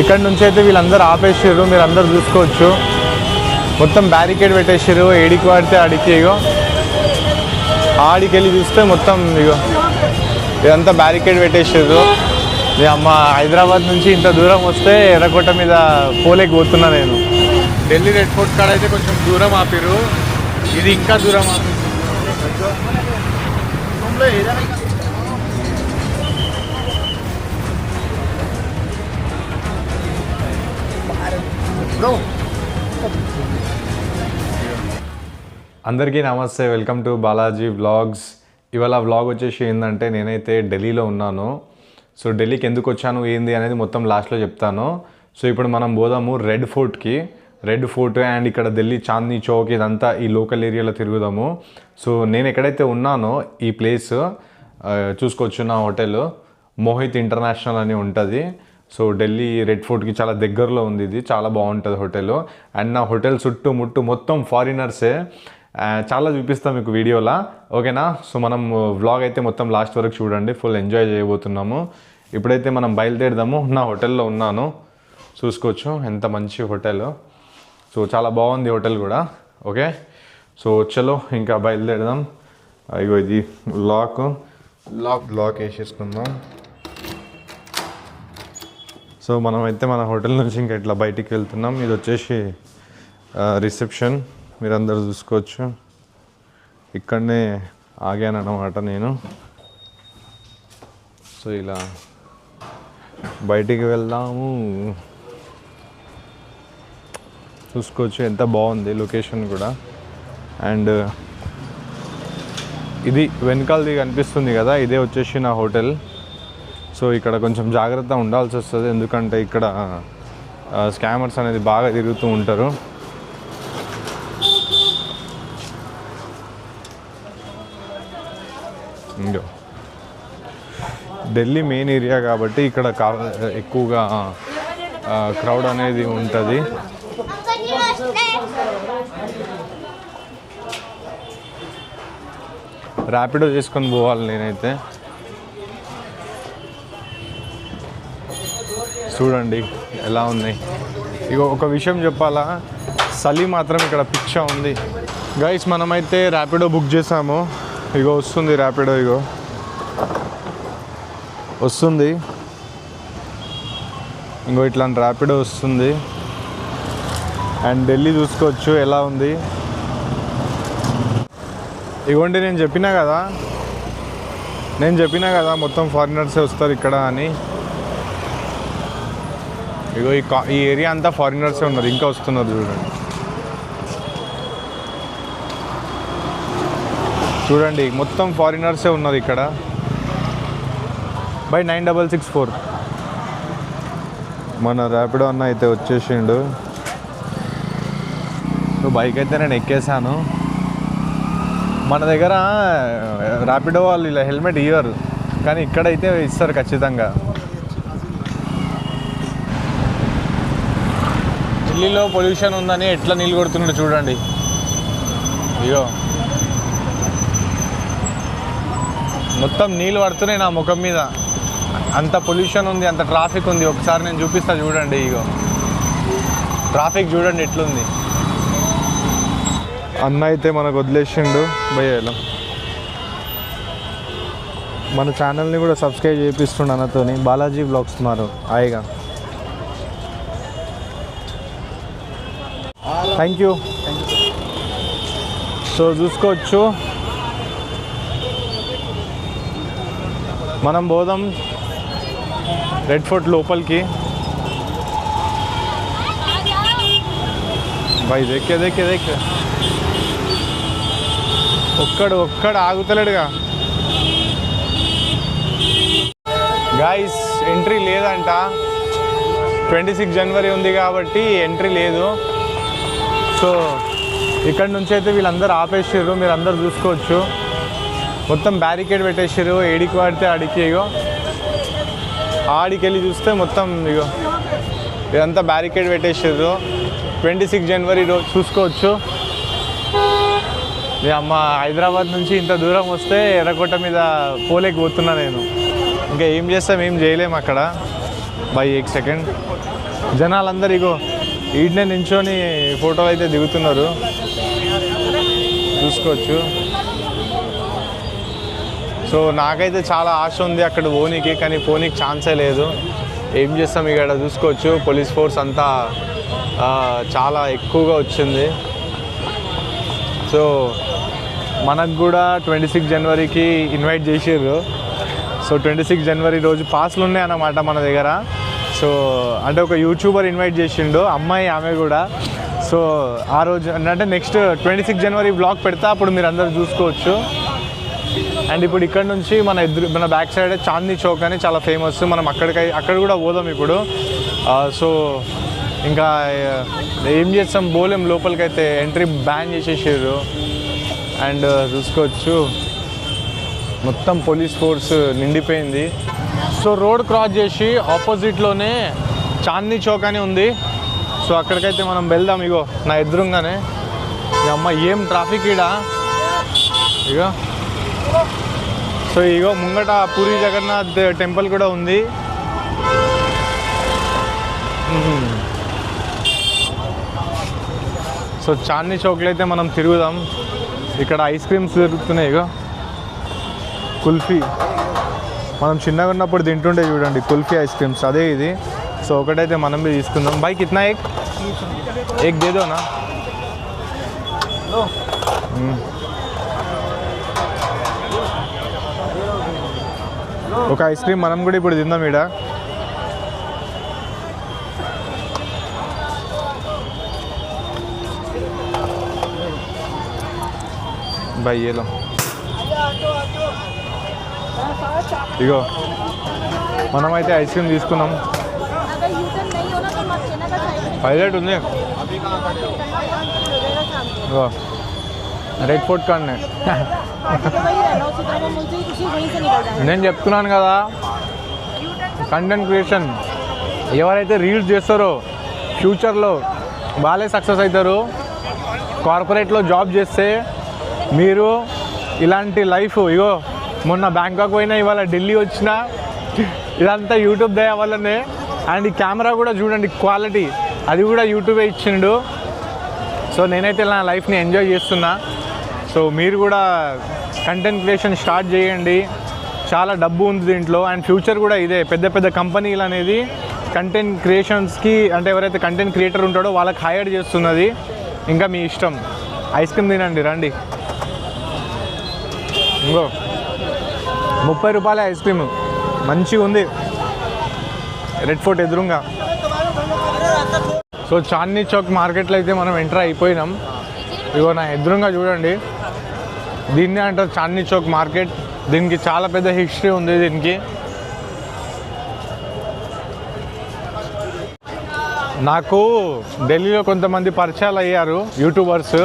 ఇక్కడ నుంచి అయితే వీళ్ళందరూ ఆపేసారు, మీరు అందరు చూసుకోవచ్చు. మొత్తం బ్యారికేడ్ పెట్టేసారు, ఏడికి వాడితే ఆడికి. ఇగో ఆడికి వెళ్ళి చూస్తే మొత్తం ఇగో ఇదంతా బ్యారికేడ్ పెట్టేసారు. అమ్మ హైదరాబాద్ నుంచి ఇంత దూరం వస్తే ఎర్రకోట మీద పోలేకపోతున్నా నేను. ఢిల్లీ రెడ్ ఫోర్ట్ కాడ అయితే కొంచెం దూరం ఆపిరు, ఇది ఇంకా దూరం ఆపిరు. అందరికీ నమస్తే, వెల్కమ్ టు బాలాజీ వ్లాగ్స్. ఇవాళ వ్లాగ్ వచ్చేసి ఏంటంటే నేనైతే ఢిల్లీలో ఉన్నాను. సో ఢిల్లీకి ఎందుకు వచ్చాను ఏంది అనేది మొత్తం లాస్ట్లో చెప్తాను. సో ఇప్పుడు మనం పోదాము రెడ్ ఫోర్ట్ అండ్ ఇక్కడ ఢిల్లీ చాందనీ చౌక్ ఇదంతా ఈ లోకల్ ఏరియాలో తిరుగుదాము. సో నేను ఎక్కడైతే ఉన్నానో ఈ ప్లేస్ చూసుకోవచ్చు, నా హోటల్ మోహిత్ ఇంటర్నేషనల్ అని ఉంటుంది. సో ఢిల్లీ రెడ్ ఫోర్ట్కి చాలా దగ్గరలో ఉంది, ఇది చాలా బాగుంటుంది హోటల్. అండ్ నా హోటల్ చుట్టూ మొత్తం ఫారినర్సే, చాలా చూపిస్తాం మీకు వీడియోలా, ఓకేనా? సో మనం వ్లాగ్ అయితే మొత్తం లాస్ట్ వరకు చూడండి, ఫుల్ ఎంజాయ్ చేయబోతున్నాము. ఇప్పుడైతే మనం బయలుదేరదాము. నా హోటల్లో ఉన్నాను, చూసుకోవచ్చు ఎంత మంచి హోటల్. సో చాలా బాగుంది హోటల్ కూడా, ఓకే. సో చలో ఇంకా బయలుదేరదాం. ఇగో ఇది లాక్ వేసేసుకుందాం. సో మనమైతే మన హోటల్ నుంచి ఇంకా ఇట్లా బయటికి వెళ్తున్నాం. ఇది వచ్చేసి రిసెప్షన్, మీరందరూ చూసుకోవచ్చు. ఇక్కడనే ఆగాను అన్నమాట నేను. సో ఇలా బయటికి వెళ్దాము. చూసుకోవచ్చు ఎంత బాగుంది లొకేషన్ కూడా. అండ్ ఇది వెనకాలది కనిపిస్తుంది కదా, ఇదే వచ్చేసి నా హోటల్. సో ఇక్కడ కొంచెం జాగ్రత్త ఉండాల్సి వస్తుంది, ఎందుకంటే ఇక్కడ స్కామర్స్ అనేది బాగా తిరుగుతూ ఉంటారు. ఇంకో ఢిల్లీ మెయిన్ ఏరియా కాబట్టి ఇక్కడ ఎక్కువగా క్రౌడ్ అనేది ఉంటుంది. ర్యాపిడో చేసుకొని పోవాలి నేనైతే. చూడండి ఎలా ఉన్నాయి. ఇగో ఒక విషయం చెప్పాలా, చలి మాత్రం ఇక్కడ పిచ్చ ఉంది. గైస్ మనమైతే ర్యాపిడో బుక్ చేసాము. ఇగో వస్తుంది ర్యాపిడో, ఇగో వస్తుంది. ఇంకో ఇట్లాంటి ర్యాపిడో వస్తుంది. అండ్ ఢిల్లీ చూసుకోవచ్చు ఎలా ఉంది. ఇగోండి నేను చెప్పినా కదా మొత్తం ఫారినర్సే వస్తారు ఇక్కడ అని. ఇగో ఈ ఏరియా అంతా ఫారినర్సే ఉన్నారు, ఇంకా వస్తున్నారు చూడండి మొత్తం ఫారినర్సే ఉన్నారు ఇక్కడ. బై 9664 మన ర్యాపిడో అన్న అయితే వచ్చేసిండు. బైక్ అయితే నేను ఎక్కేసాను. మన దగ్గర ర్యాపిడో వాళ్ళు ఇలా హెల్మెట్ ఇవ్వరు, కానీ ఇక్కడైతే ఇస్తారు ఖచ్చితంగా. ఢిల్లీలో పొల్యూషన్ ఉందని ఎట్లా నీళ్ళు కొడుతున్నాడు చూడండి. అయ్యో మొత్తం నీళ్ళు పడుతున్నాయి నా ముఖం మీద, అంత పొల్యూషన్ ఉంది, అంత ట్రాఫిక్ ఉంది. ఒకసారి నేను చూపిస్తా చూడండి. ఇగో ట్రాఫిక్ చూడండి ఎట్లుంది. అన్న అయితే మనకు వదిలేసిండు భయ్యాలో. మన ఛానల్ని కూడా సబ్స్క్రైబ్ చేపిస్తుండు అన్నతోని, బాలాజీ వ్లాగ్స్ మారు హాయిగా. Thank you. సో చూసుకోవచ్చు మనం పోదాం రెడ్ ఫోర్ట్ లోపలికి. भाई देखे देखे देखे ఒక్కడు ఆగుతలేడుగా. గైస్ ఎంట్రీ లేదంట, 26 జనవరి ఉంది కాబట్టి ఎంట్రీ లేదు. సో ఇక్కడ నుంచి అయితే వీళ్ళందరూ ఆపేసారు, మీరు అందరు చూసుకోవచ్చు. మొత్తం బ్యారికేడ్ పెట్టేసారు, ఏడికి వాడితే ఆడికి. ఇగో ఆడికి వెళ్ళి చూస్తే మొత్తం ఇగో ఇదంతా బ్యారికేడ్ పెట్టేసారు. 26 జనవరి రోజు చూసుకోవచ్చు. మీ అమ్మ హైదరాబాద్ నుంచి ఇంత దూరం వస్తే ఎర్రకోట మీద పోలేకపోతున్నా నేను. ఇంకా ఏం చేస్తాం, ఏం చేయలేము అక్కడ. By 1 second. జనాలందరూ ఇగో ఈడనే నించొని ఫోటోలు అయితే దిగుతున్నారు, చూసుకోవచ్చు. సో నాకైతే చాలా ఆశ ఉంది అక్కడ పోనీకి, కానీ పోనీకి ఛాన్సే లేదు. ఏం చేస్తాం, ఇక్కడ చూసుకోవచ్చు పోలీస్ ఫోర్స్ అంతా చాలా ఎక్కువగా వచ్చింది. సో మనకు కూడా 26 జనవరికి ఇన్వైట్ చేసారు. సో 26 జనవరి రోజు పాస్లు ఉన్నాయి అన్నమాట మన దగ్గర. సో అంటే ఒక యూట్యూబర్ ఇన్వైట్ చేసిండు, అమ్మాయి, ఆమె కూడా. సో ఆ రోజు అంటే నెక్స్ట్ 26 జనవరి బ్లాగ్ పెడతా, అప్పుడు మీరు అందరూ చూసుకోవచ్చు. అండ్ ఇప్పుడు ఇక్కడ నుంచి మన బ్యాక్ సైడ్ చాందనీ చౌక్ అని చాలా ఫేమస్, మనం అక్కడ కూడా పోదాం ఇప్పుడు. సో ఇంకా ఏం చేస్తాం, పోలేం లోపలికైతే, ఎంట్రీ బ్యాన్ చేసేసారు. అండ్ చూసుకోవచ్చు మొత్తం పోలీస్ ఫోర్స్ నిండిపోయింది. సో రోడ్ క్రాస్ చేసి ఆపోజిట్లోనే చాందనీ చౌక్ అని ఉంది. సో అక్కడికైతే మనం వెళ్దాం. ఇగో నా ఎదురుగానే, అమ్మ ఏం ట్రాఫిక్ ఈడ. ఇగో సో ఇగో ముంగట పూరి జగన్నాథ్ టెంపుల్ కూడా ఉంది. సో చాందనీ చౌక్లో అయితే మనం తిరుగుదాం. ఇక్కడ ఐస్ క్రీమ్స్ దొరుకుతున్నాయి. ఇగో కుల్ఫీ, మనం చిన్నగా ఉన్నప్పుడు తింటుండే చూడండి కుల్ఫీ ఐస్ క్రీమ్స్, అదే ఇది. సో ఒకటైతే మనం తీసుకుందాం. బైక్ కిतना एक दे दो ना. ఒక ఐస్ క్రీమ్ మనం కూడా ఇప్పుడు తిందాం. ఈడ భయ్యేలో ఇగో మనమైతే ఐస్ క్రీమ్ తీసుకున్నాం. హైలైట్ ఉంది. రెడ్ ఫోర్ట్ కాడనే నేను చెప్తున్నాను కదా, కంటెంట్ క్రియేషన్ ఎవరైతే రీల్స్ చేస్తారో ఫ్యూచర్లో వాళ్ళే సక్సెస్ అవుతారు. కార్పొరేట్లో జాబ్ చేస్తే మీరు ఇలాంటి లైఫ్, ఇగో మొన్న బ్యాంకాక్ పోయినా, ఇవాళ ఢిల్లీ వచ్చినా, ఇదంతా యూట్యూబ్ దయ వల్లనే. అండ్ ఈ కెమెరా కూడా చూడండి క్వాలిటీ, అది కూడా యూట్యూబే ఇచ్చిండు. సో నేనైతే నా లైఫ్ని ఎంజాయ్ చేస్తున్నా. సో మీరు కూడా కంటెంట్ క్రియేషన్ స్టార్ట్ చేయండి, చాలా డబ్బు ఉంది దీంట్లో. అండ్ ఫ్యూచర్ కూడా ఇదే, పెద్ద పెద్ద కంపెనీలు అనేది కంటెంట్ క్రియేషన్స్కి, అంటే ఎవరైతే కంటెంట్ క్రియేటర్ ఉంటాడో వాళ్ళకి హైర్ చేస్తున్నది. ఇంకా మీ ఇష్టం. ఐస్ క్రీమ్ తినండి, రండి. ఇంకో 30 రూపాయల ఐస్ క్రీమ్ మంచిగా ఉంది, రెడ్ ఫోర్ట్ ఎదురుగా. సో చాందనీ చౌక్ మార్కెట్లో అయితే మనం ఎంటర్ అయిపోయినాం. ఇగో నా ఎదురుగా చూడండి, దీన్నే అంటారు చాందనీ చౌక్ మార్కెట్. దీనికి చాలా పెద్ద హిస్టరీ ఉంది దీనికి. నాకు ఢిల్లీలో కొంతమంది పరిచయాలు అయ్యారు యూట్యూబర్స్.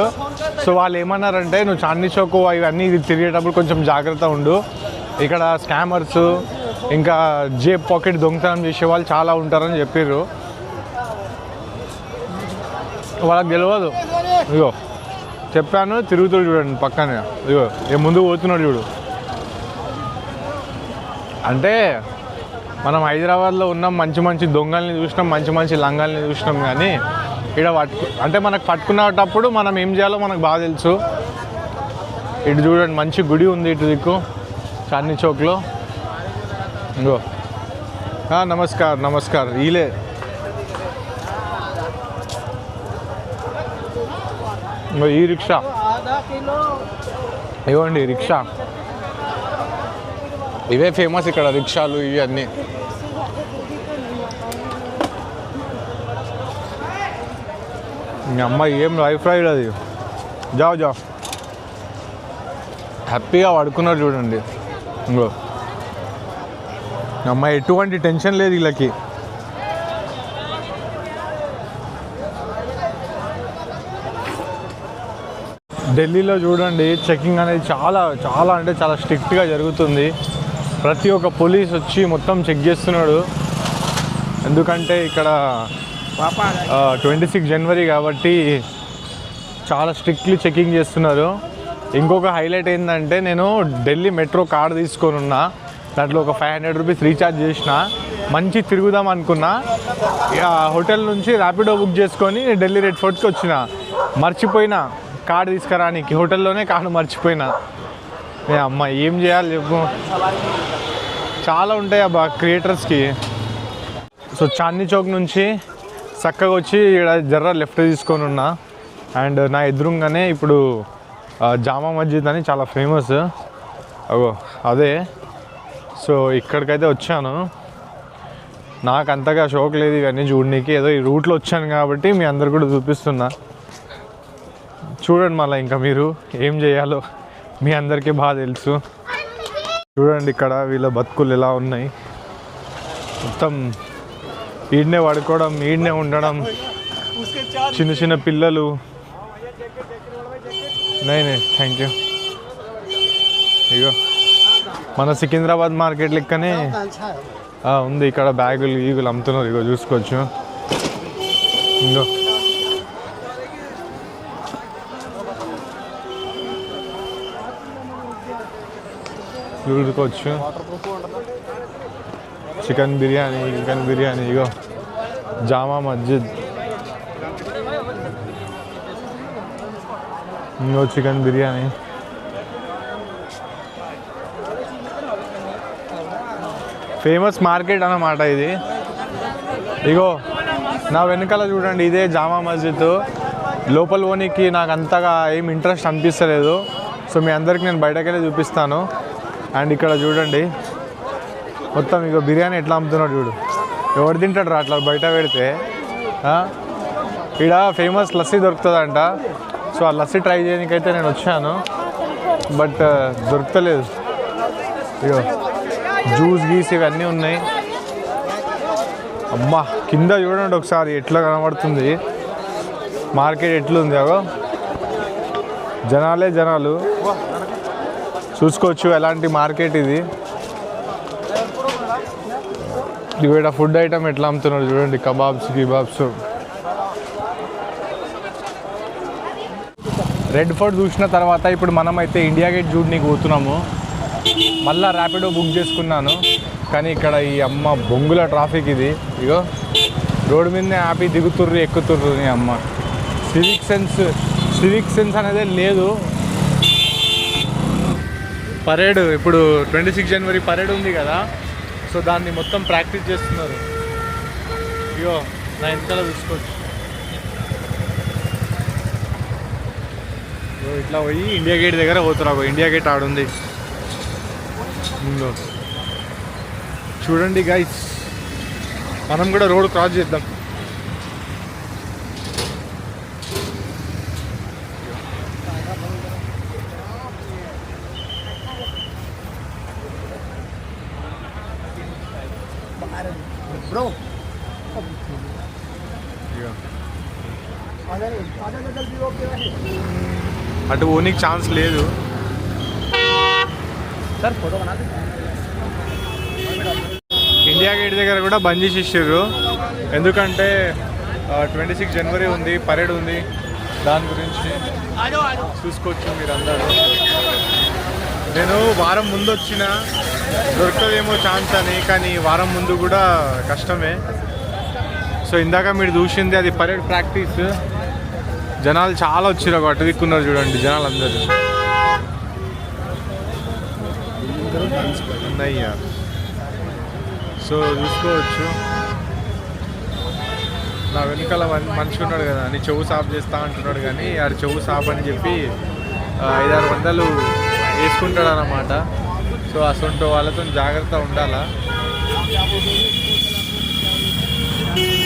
సో వాళ్ళు ఏమన్నారంటే, నువ్వు చాందనీ చౌక్ ఇవన్నీ తిరిగేటప్పుడు కొంచెం జాగ్రత్త ఉండు, ఇక్కడ స్కామర్స్ ఇంకా జేబ్ పాకెట్ దొంగతనం చేసే వాళ్ళు చాలా ఉంటారని చెప్పారు. వాళ్ళకి తెలియదు. ఇగో చెప్పాను, తిరుగుతాడు చూడండి పక్కనే. ఇగో ముందుకు పోతున్నాడు చూడు. అంటే మనం హైదరాబాద్లో ఉన్నాం, మంచి మంచి దొంగల్ని చూసినాం, మంచి మంచి లంగాల్ని చూసినాం, కానీ ఇక్కడ అంటే మనకు పట్టుకునేటప్పుడు మనం ఏం చేయాలో మనకు బాగా తెలుసు. ఇటు చూడండి మంచి గుడి ఉంది ఇటు దిక్కు చాందనీ చౌక్లో. ఇంకో నమస్కార్ నమస్కార్. ఈలే ఇంకో ఈ రిక్షా, ఇవ్వండి రిక్షా. ఇవే ఫేమస్ ఇక్కడ రిక్షాలు ఇవి అన్నీ. అమ్మాయి ఏం లైఫ్ రైడ్ అది. జావ్ జావ్, హ్యాపీగా పడుకున్నారు చూడండి. ఇంకో అమ్మాయి ఎటువంటి టెన్షన్ లేదు వీళ్ళకి. ఢిల్లీలో చూడండి చెకింగ్ అనేది చాలా చాలా అంటే చాలా స్ట్రిక్ట్గా జరుగుతుంది. ప్రతి ఒక్క పోలీస్ వచ్చి మొత్తం చెక్ చేస్తున్నాడు. ఎందుకంటే ఇక్కడ 26 జనవరి కాబట్టి చాలా స్ట్రిక్ట్లీ చెకింగ్ చేస్తున్నారు. ఇంకొక హైలైట్ ఏంటంటే, నేను ఢిల్లీ మెట్రో కార్డు తీసుకొని ఉన్నా, దాంట్లో ఒక 500 రూపీస్ రీఛార్జ్ చేసిన. మంచి తిరుగుదాం అనుకున్నా. ఇక హోటల్ నుంచి ర్యాపిడో బుక్ చేసుకొని ఢిల్లీ రెడ్ ఫోర్ట్కి వచ్చిన. మర్చిపోయినా కార్డు తీసుకురానికి, హోటల్లోనే కార్డు మర్చిపోయినా. అమ్మ ఏం చేయాలి చెప్పు, చాలా ఉంటాయి అబ్బా క్రియేటర్స్కి. సో చాందనీ చౌక్ నుంచి చక్కగా వచ్చి ఇక్కడ జర్ర లెఫ్ట్ తీసుకొని ఉన్నా. అండ్ నా ఎదురుగానే ఇప్పుడు జామా మస్జిద్ అని చాలా ఫేమస్, అగో అదే. సో ఇక్కడికైతే వచ్చాను. నాకు అంతగా షోక్ లేదు ఇవన్నీ చూడడానికి, ఏదో ఈ రూట్లో వచ్చాను కాబట్టి మీ అందరు కూడా చూపిస్తున్నా. చూడండి మళ్ళీ ఇంకా మీరు ఏం చేయాలో మీ అందరికీ బాగా తెలుసు. చూడండి ఇక్కడ వీళ్ళ బతుకులు ఎలా ఉన్నాయి. మొత్తం ఈడనే పడుకోవడం, ఈడనే ఉండడం, చిన్న చిన్న పిల్లలు. నైనే థ్యాంక్ యూ. ఇగో మన సికింద్రాబాద్ మార్కెట్ లెక్కనే ఉంది ఇక్కడ. బ్యాగులు ఈగులు అమ్ముతున్నారు, ఇగో చూసుకోవచ్చు. ఇంకో చూసుకోవచ్చు. చికెన్ బిర్యానీ, ఇగో జామా మస్జిద్, ఇంకో చికెన్ బిర్యానీ. ఫేమస్ మార్కెట్ అన్నమాట ఇది. ఇగో నా వెనకాల చూడండి, ఇదే జామా మస్జిద్. లోపల పోనీకి నాకు అంతగా ఏం ఇంట్రెస్ట్ అనిపిస్తలేదు. సో మీ అందరికి నేను బయటకెళ్ళి చూపిస్తాను. అండ్ ఇక్కడ చూడండి మొత్తం ఇగో బిర్యానీ ఎట్లా అమ్ముతున్నాడు చూడు. ఎవరు తింటాడు రా అట్లా బయట పెడితే. ఇక్కడ ఫేమస్ లస్సీ దొరుకుతుందంట. సో ఆ లస్సీ ట్రై చేయడానికైతే నేను వచ్చాను, బట్ దొరకలేదు. ఇగో జ్యూస్ గీస్ ఇవన్నీ ఉన్నాయి. అమ్మా కింద చూడండి ఒకసారి ఎట్లా కనబడుతుంది మార్కెట్, ఎట్లుంది. అగో జనాలే జనాలు, చూసుకోవచ్చు ఎలాంటి మార్కెట్ ఇది. ఇక్కడ ఫుడ్ ఐటమ్ ఎట్లా అమ్ముతున్నారు చూడండి, గిబాబ్స్. రెడ్ ఫోర్ట్ చూసిన తర్వాత ఇప్పుడు మనం అయితే ఇండియా గేట్ చూడడానికి పోతున్నాము. మళ్ళీ ర్యాపిడో బుక్ చేసుకున్నాను, కానీ ఇక్కడ ఈ అమ్మ బొంగుల ట్రాఫిక్ ఇది. ఇగో రోడ్డు మీదనే ఆపి దిగుతుర్రు ఎక్కుతుర్రు. అమ్మ సివిక్ సెన్స్ అనేది లేదు. పరేడ్ ఇప్పుడు 26 జనవరి పరేడ్ ఉంది కదా, సో దాన్ని మొత్తం ప్రాక్టీస్ చేస్తున్నారు. ఇగో నా వెనకాల చూసుకోవచ్చు. ఇట్లా పోయి ఇండియా గేట్ దగ్గర పోతున్నారు. ఇండియా గేట్ ఆడుంది చూడండి గైస్. మనం కూడా రోడ్ క్రాస్ చేద్దాం. అటు ఓనికి ఛాన్స్ లేదు. ఇండియా గేట్ దగ్గర కూడా బంద్ చేసేసారు, ఎందుకంటే 26 జనవరి ఉంది, పరేడ్ ఉంది. దాని గురించి చూసుకోవచ్చు మీరు అందరూ. నేను వారం ముందు వచ్చిన దొరుకుతుందేమో ఛాన్స్ అని, కానీ వారం ముందు కూడా కష్టమే. సో ఇందాక మీరు చూసింది అది పరేడ్ ప్రాక్టీస్. జనాలు చాలా వచ్చారు, అటు దిక్కున్నారు చూడండి జనాలు అందరూ. అయ్యా సో చూసుకోవచ్చు. నా వెనకాల మనిషి ఉన్నాడు కదా, నీ చెవు సాఫ్ చేస్తా అంటున్నాడు, కానీ ఆడు చెవు సాఫ్ అని చెప్పి 500-600 వేసుకుంటాడు అన్నమాట. సో అసొంటి వాళ్ళతో జాగ్రత్త ఉండాలా.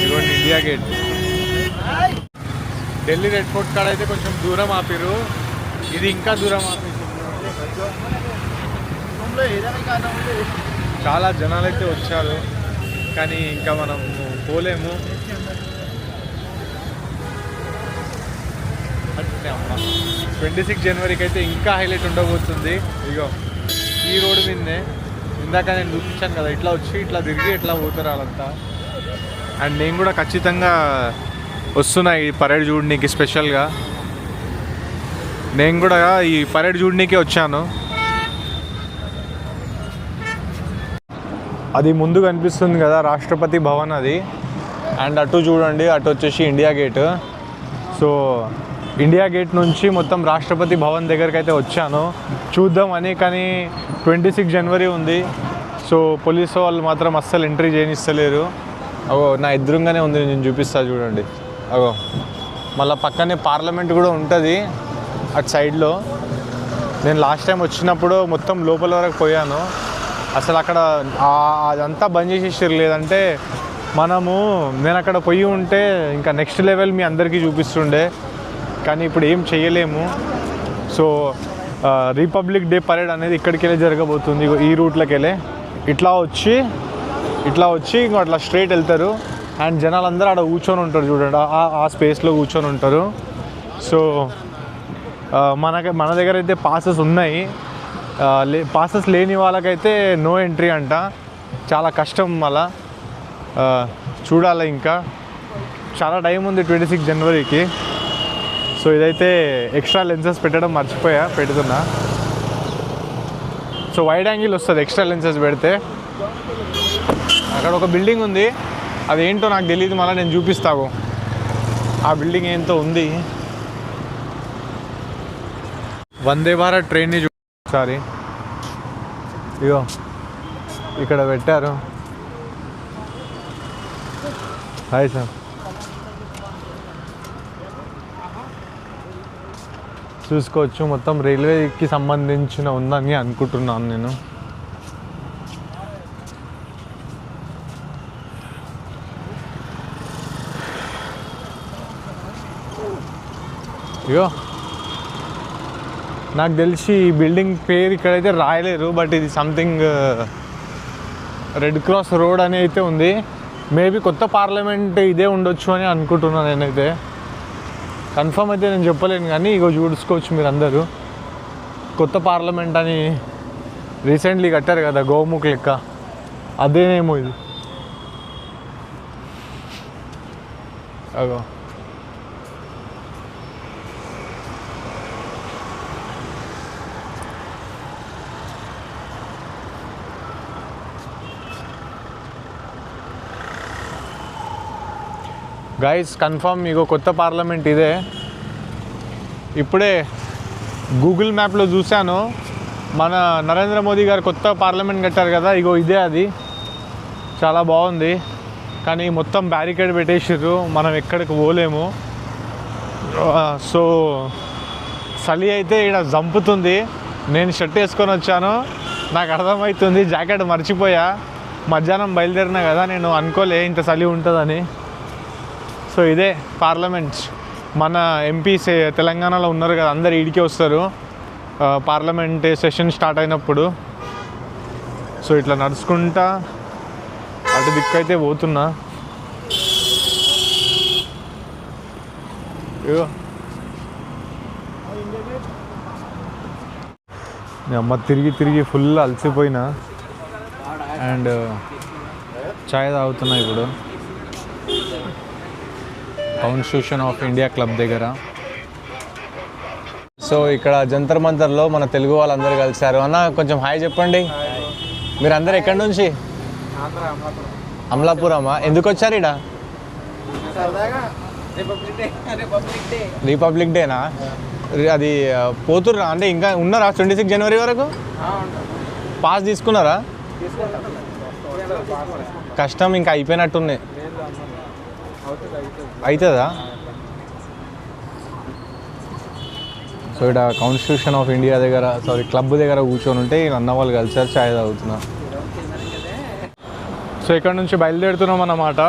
ఇదిగోండి India gate. Delhi red fort కాడ అయితే కొంచెం దూరం ఆపిరు, ఇది ఇంకా దూరం ఆపేసి. చాలా జనాలు అయితే వచ్చారు, కానీ ఇంకా మనం పోలేము. 26 జనవరికి అయితే ఇంకా హైలైట్ ఉండబోతుంది. ఇగో ఈ రోడ్డు మీదనే ఇందాక నేను చూపించాను కదా, ఇట్లా వచ్చి ఇట్లా తిరిగి ఇట్లా పోతారు వాళ్ళంతా. అండ్ నేను కూడా ఖచ్చితంగా వస్తున్నా ఈ పరేడ్ చూడడానికి. స్పెషల్గా నేను కూడా ఈ పరేడ్ చూడడానికే వచ్చాను. అది ముందు కనిపిస్తుంది కదా రాష్ట్రపతి భవన్ అది. అండ్ అటు చూడండి, అటు వచ్చేసి India gate. So India gate నుంచి మొత్తం రాష్ట్రపతి భవన్ దగ్గరికి అయితే వచ్చాను చూద్దామని. కానీ 26 జనవరి ఉంది. సో పోలీసు వాళ్ళు మాత్రం అస్సలు ఎంట్రీ చేయనిస్తలేరు. అగో నా ఎదురుగానే ఉంది, నేను చూపిస్తా చూడండి. అగో మళ్ళీ పక్కనే పార్లమెంట్ కూడా ఉంటుంది అటు సైడ్లో. నేను లాస్ట్ టైం వచ్చినప్పుడు మొత్తం లోపల వరకు పోయాను. అసలు అక్కడ అదంతా బంద్ చేసేసారు. లేదంటే నేను అక్కడ పోయి ఉంటే ఇంకా నెక్స్ట్ లెవెల్ మీ అందరికీ చూపిస్తుండే. కానీ ఇప్పుడు ఏం చేయలేము. సో రిపబ్లిక్ డే పరేడ్ అనేది ఇక్కడికి వెళ్ళి జరగబోతుంది. ఈ రూట్లోకి వెళ్ళి ఇట్లా వచ్చి ఇంకో అట్లా స్ట్రైట్ వెళ్తారు. అండ్ జనాలందరూ అక్కడ కూర్చొని ఉంటారు చూడండి, ఆ స్పేస్లో కూర్చొని ఉంటారు. సో మన దగ్గర అయితే పాసెస్ ఉన్నాయి. పాసెస్ లేని వాళ్ళకైతే నో ఎంట్రీ అంట. చాలా కష్టం. మళ్ళా చూడాలి, ఇంకా చాలా టైం ఉంది 26 జనవరికి. సో ఇదైతే ఎక్స్ట్రా లెన్సెస్ పెట్టడం పెడుతున్నా. సో వైడ్ యాంగిల్ వస్తుంది ఎక్స్ట్రా లెన్సెస్ పెడితే. అక్కడ ఒక బిల్డింగ్ ఉంది, అదేంటో నాకు తెలియదు, మళ్ళీ నేను చూపిస్తాను. ఆ బిల్డింగ్ ఏంటో ఉంది. వందే భారత్ ట్రైన్ని ఒకసారి ఇగో ఇక్కడ పెట్టారు. హాయ్ సార్, చూసుకోవచ్చు. మొత్తం రైల్వేకి సంబంధించిన ఉందని అనుకుంటున్నాను నేను. ఇగో నాకు తెలిసి ఈ బిల్డింగ్ పేరు ఇక్కడైతే రాయలేరు, బట్ ఇది సంథింగ్ రెడ్ క్రాస్ రోడ్ అని అయితే ఉంది. మేబీ కొత్త పార్లమెంట్ ఇదే ఉండొచ్చు అని అనుకుంటున్నాను నేనైతే. కన్ఫర్మ్ అయితే నేను చెప్పలేను, కానీ ఇగో చూసుకోవచ్చు మీరు అందరూ. కొత్త పార్లమెంట్ అని రీసెంట్లీ కట్టారు కదా గోముఖ్ లెక్క, అదేనేమో ఇది. అగో గైస్, కన్ఫర్మ్ ఇగో కొత్త పార్లమెంట్ ఇదే. ఇప్పుడే గూగుల్ మ్యాప్లో చూశాను, మన నరేంద్ర మోదీ గారు కొత్త పార్లమెంట్ కట్టారు కదా, ఇగో ఇదే అది. చాలా బాగుంది, కానీ మొత్తం బ్యారికేడ్ పెట్టేసారు, మనం ఎక్కడికి పోలేము. సో చలి అయితే ఇక్కడ చంపుతుంది. నేను షర్ట్ వేసుకొని వచ్చాను, నాకు అర్థమవుతుంది, జాకెట్ మర్చిపోయా. మధ్యాహ్నం బయలుదేరినా కదా, నేను అనుకోలే ఇంత చలి ఉంటుందని. సో ఇదే పార్లమెంట్. మన ఎంపీస్ తెలంగాణలో ఉన్నారు కదా, అందరు ఈడికే వస్తారు పార్లమెంట్ సెషన్ స్టార్ట్ అయినప్పుడు. సో ఇట్లా నడుచుకుంటా అటు దిక్కైతే పోతున్నా. అమ్మ తిరిగి ఫుల్ అలసిపోయినా. అండ్ చాయ్ తాగుతున్నా ఇప్పుడు కాన్స్టిట్యూషన్ ఆఫ్ ఇండియా క్లబ్ దగ్గర. సో ఇక్కడ జంతర్ మంతర్లో మన తెలుగు వాళ్ళందరూ కలిశారు. అన్న కొంచెం హాయ్ చెప్పండి. మీరు అందరు ఎక్కడి నుంచి? అమలాపురమా? ఎందుకు వచ్చారు ఇక్కడ? రిపబ్లిక్ డేనా? అది పోతుర్రా అంటే ఇంకా ఉన్నారా 26 జనవరి వరకు? పాస్ తీసుకున్నారా? కష్టం, ఇంకా అయిపోయినట్టున్నాయి. అవుతుందా? సో ఇక్కడ కాన్స్టిట్యూషన్ ఆఫ్ ఇండియా దగ్గర క్లబ్ దగ్గర కూర్చొని ఉంటే అన్న వాళ్ళు కలిసారు, ఛాయ్ తాగుతున్నా. సో ఇక్కడ నుంచి బయలుదేరుతున్నాం అన్నమాట.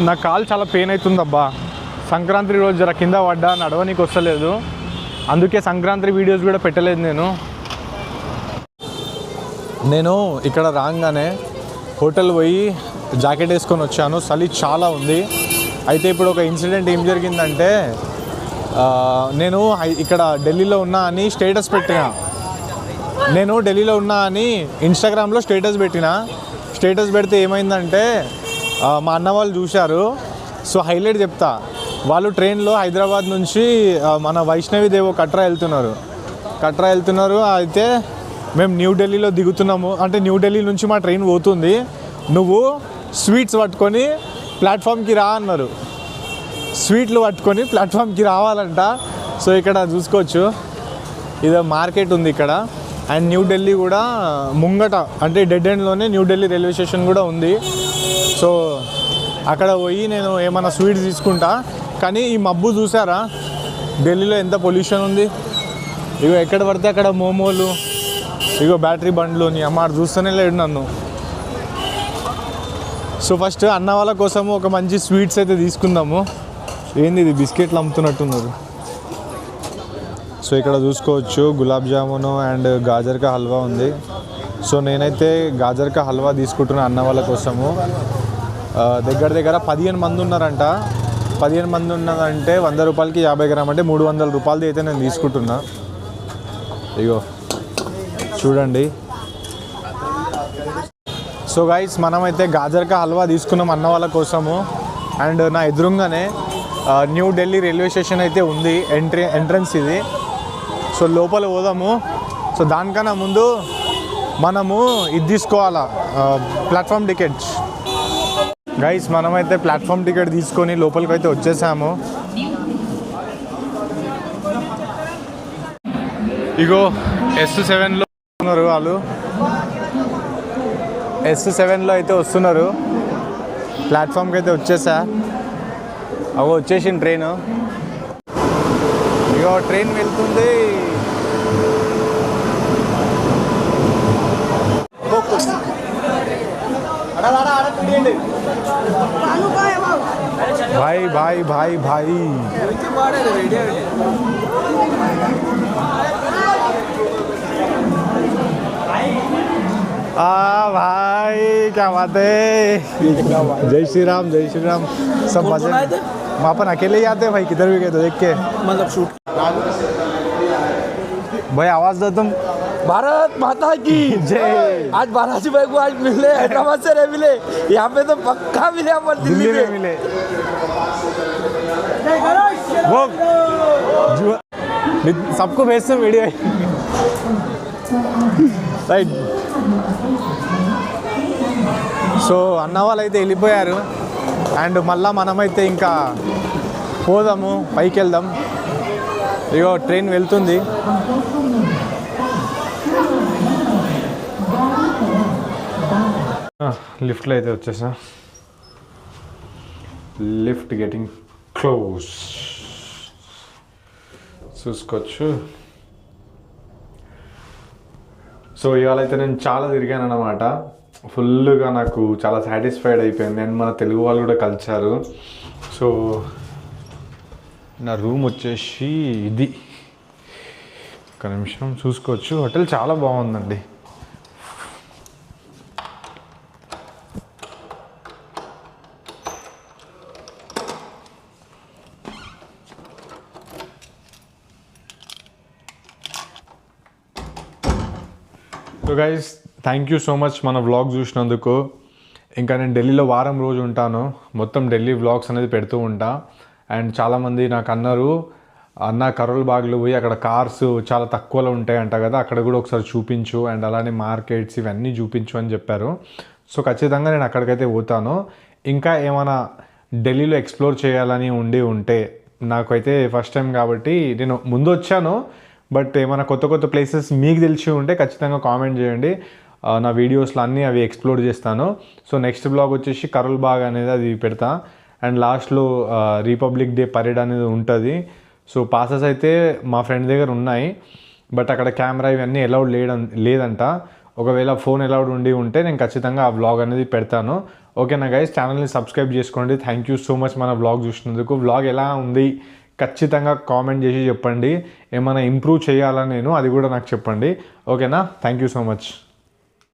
నా కాలు చాలా పెయిన్ అవుతుందబ్బా. సంక్రాంతి రోజు జర కింద పడ్డా, నడవనీకి వస్తలేదు, అందుకే సంక్రాంతి వీడియోస్ కూడా పెట్టలేదు నేను ఇక్కడ రాగానే హోటల్ పోయి జాకెట్ వేసుకొని వచ్చాను. చలి చాలా ఉంది. అయితే ఇప్పుడు ఒక ఇన్సిడెంట్ ఏం జరిగిందంటే, నేను ఇక్కడ ఢిల్లీలో ఉన్నా అని స్టేటస్ పెట్టిన. నేను ఢిల్లీలో ఉన్నా అని ఇన్స్టాగ్రామ్లో స్టేటస్ పెడితే ఏమైందంటే మా అన్న వాళ్ళు చూశారు. సో హైలైట్ చెప్తా, వాళ్ళు ట్రైన్లో హైదరాబాద్ నుంచి మన వైష్ణవి దేవో కట్రా వెళ్తున్నారు. అయితే మేము న్యూఢిల్లీలో దిగుతున్నాము, అంటే న్యూఢిల్లీ నుంచి మా ట్రైన్ పోతుంది. నువ్వు స్వీట్స్ పట్టుకొని ప్లాట్ఫామ్కి రా అన్నారు. స్వీట్లు పట్టుకొని ప్లాట్ఫామ్కి రావాలంట. సో ఇక్కడ చూసుకోవచ్చు, ఇదో మార్కెట్ ఉంది ఇక్కడ. అండ్ న్యూఢిల్లీ కూడా ముంగట, అంటే డెడ్ ఎండ్లోనే న్యూఢిల్లీ రైల్వే స్టేషన్ కూడా ఉంది. సో అక్కడ పోయి నేను ఏమైనా స్వీట్స్ తీసుకుంటా. కానీ ఈ మబ్బు చూసారా, ఢిల్లీలో ఎంత పొల్యూషన్ ఉంది. ఇగో ఎక్కడ పడితే అక్కడ మోమోలు, ఇగో బ్యాటరీ బండ్లు, నీ అమ్మ చూస్తూనే లేడు నన్ను. సో ఫస్ట్ అన్న వాళ్ళ కోసము ఒక మంచి స్వీట్స్ అయితే తీసుకుందాము. ఏంది ఇది, బిస్కెట్లు అమ్ముతున్నట్టున్నారు. సో ఇక్కడ చూసుకోవచ్చు గులాబ్ జామును అండ్ గాజర్కా హల్వా ఉంది. సో నేనైతే గాజర్కా హల్వా తీసుకుంటున్నా అన్న వాళ్ళ కోసము. దగ్గర దగ్గర 15 మంది ఉన్నారంట. 15 మంది ఉన్నదంటే 100 రూపాయలకి 50 గ్రామ్ అంటే 300 రూపాయలది అయితే నేను తీసుకుంటున్నా. ఇగో చూడండి. సో గైస్, మనమైతే గాజర్కా హల్వా తీసుకున్నాం అన్న వాళ్ళ కోసము. అండ్ నా ఎదురుగానే న్యూఢిల్లీ రైల్వే స్టేషన్ అయితే ఉంది, ఎంట్రన్స్ ఇది. సో లోపల పోదాము. సో దానికన్నా ముందు మనము ఇది తీసుకోవాలా, ప్లాట్ఫామ్ టికెట్స్. గైస్, మనమైతే ప్లాట్ఫామ్ టికెట్ తీసుకొని లోపలికి అయితే వచ్చేసాము. ఇగో S7లో వస్తున్నారు వాళ్ళు, S7లో అయితే వస్తున్నారు. ప్లాట్ఫామ్కి అయితే వచ్చేసా. అగో వచ్చేసింది ట్రైన్. ఇగో ట్రైన్ వెళ్తుంది. भाई भाई भाई भाई भाई क्या बात है। जय श्री राम, जय श्री राम। सब मजे में। हम अपन अकेले ही आते हैं भाई, किधर भी गए तो देख के, मतलब शूट। भाई आवाज दो तुम। भारत माता की जय। आज बालाजी भाई को आज मिले, हैदराबाद से नहीं मिले, यहाँ पे तो पक्का मिले, अपन दिल्ली में मिले। वो सबको भेजते वीडियो రైట్. సో అన్న వాళ్ళు అయితే వెళ్ళిపోయారు. అండ్ మళ్ళీ మనమైతే ఇంకా పోదాము, పైకి వెళ్దాం. ఇగో ట్రైన్ వెళ్తుంది. లిఫ్ట్లో అయితే వచ్చేసా. లిఫ్ట్ గెటింగ్ క్లోజ్ చూసుకోవచ్చు. సో ఇవాళ అయితే నేను చాలా తిరిగాను అన్నమాట. ఫుల్గా నాకు చాలా సాటిస్ఫైడ్ అయిపోయింది. అండ్ మన తెలుగు వాళ్ళు కూడా కలిసారు. సో నా రూమ్ వచ్చేసి ఇది, ఒక నిమిషం చూసుకోవచ్చు. హోటల్ చాలా బాగుందండి. So guys, thank you so much మన వ్లాగ్ చూసినందుకు. ఇంకా నేను ఢిల్లీలో వారం రోజు ఉంటాను. మొత్తం ఢిల్లీ వ్లాగ్స్ అనేది పెడుతూ ఉంటా. అండ్ చాలామంది నాకు అన్నారు, అన్న కరోల్ బాగ్లో పోయి అక్కడ కార్స్ చాలా తక్కువలో ఉంటాయంట కదా, అక్కడ కూడా ఒకసారి చూపించు, అండ్ అలానే మార్కెట్స్ ఇవన్నీ చూపించు అని చెప్పారు. సో ఖచ్చితంగా నేను అక్కడికైతే పోతాను. ఇంకా ఏమైనా ఢిల్లీలో ఎక్స్ప్లోర్ చేయాలని ఉంటే, నాకైతే ఫస్ట్ టైం కాబట్టి నేను ముందు వచ్చాను, బట్ ఏమైనా కొత్త కొత్త ప్లేసెస్ మీకు తెలిసి ఉంటే ఖచ్చితంగా కామెంట్ చేయండి. నా వీడియోస్లో అన్నీ అవి ఎక్స్ప్లోర్ చేస్తాను. సో నెక్స్ట్ బ్లాగ్ వచ్చేసి కరోల్ బాగ్ అనేది అది పెడతా. అండ్ లాస్ట్లో రిపబ్లిక్ డే పరేడ్ అనేది ఉంటుంది. సో పాసెస్ అయితే మా ఫ్రెండ్ దగ్గర ఉన్నాయి, బట్ అక్కడ కెమెరా ఇవన్నీ అలౌడ్ లేదంట. ఒకవేళ ఫోన్ అలౌడ్ ఉంటే నేను ఖచ్చితంగా ఆ వ్లాగ్ అనేది పెడతాను. ఓకేనా గైస్, ఛానల్ని సబ్స్క్రైబ్ చేసుకోండి. థ్యాంక్ యూ సో మచ్ మన వ్లాగ్ చూసినందుకు. వ్లాగ్ ఎలా ఉంది ఖచ్చితంగా కామెంట్ చేసి చెప్పండి. ఏమైనా ఇంప్రూవ్ చేయాలని అది కూడా నాకు చెప్పండి. ఓకేనా, థ్యాంక్ యూ సో మచ్.